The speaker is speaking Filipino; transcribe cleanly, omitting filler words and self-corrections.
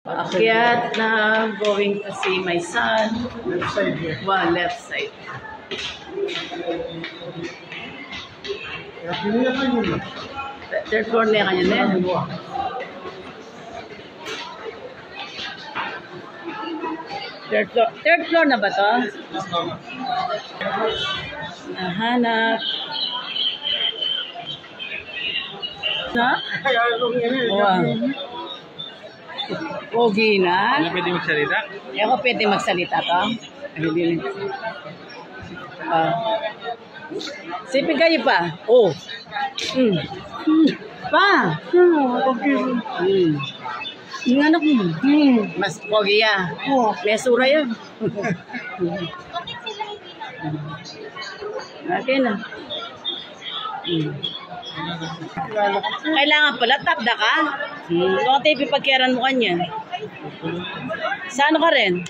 Akyat na going to see my son. Left side here. Well, left side. Third floor na kanya na. Third floor na ba to? Nahanap. Na? Wow. Pogi na. Hindi pwede magsalita? Ako pwede magsalita to? Hindi. Sipin kayo pa. Oh. Pa. Yung anak mo. Mas pogi ya. Mesura yan. Okay na. Kailangan pala, tapda ka. Kung tayo pipagkiran mo kanya. Sa ano ka rin?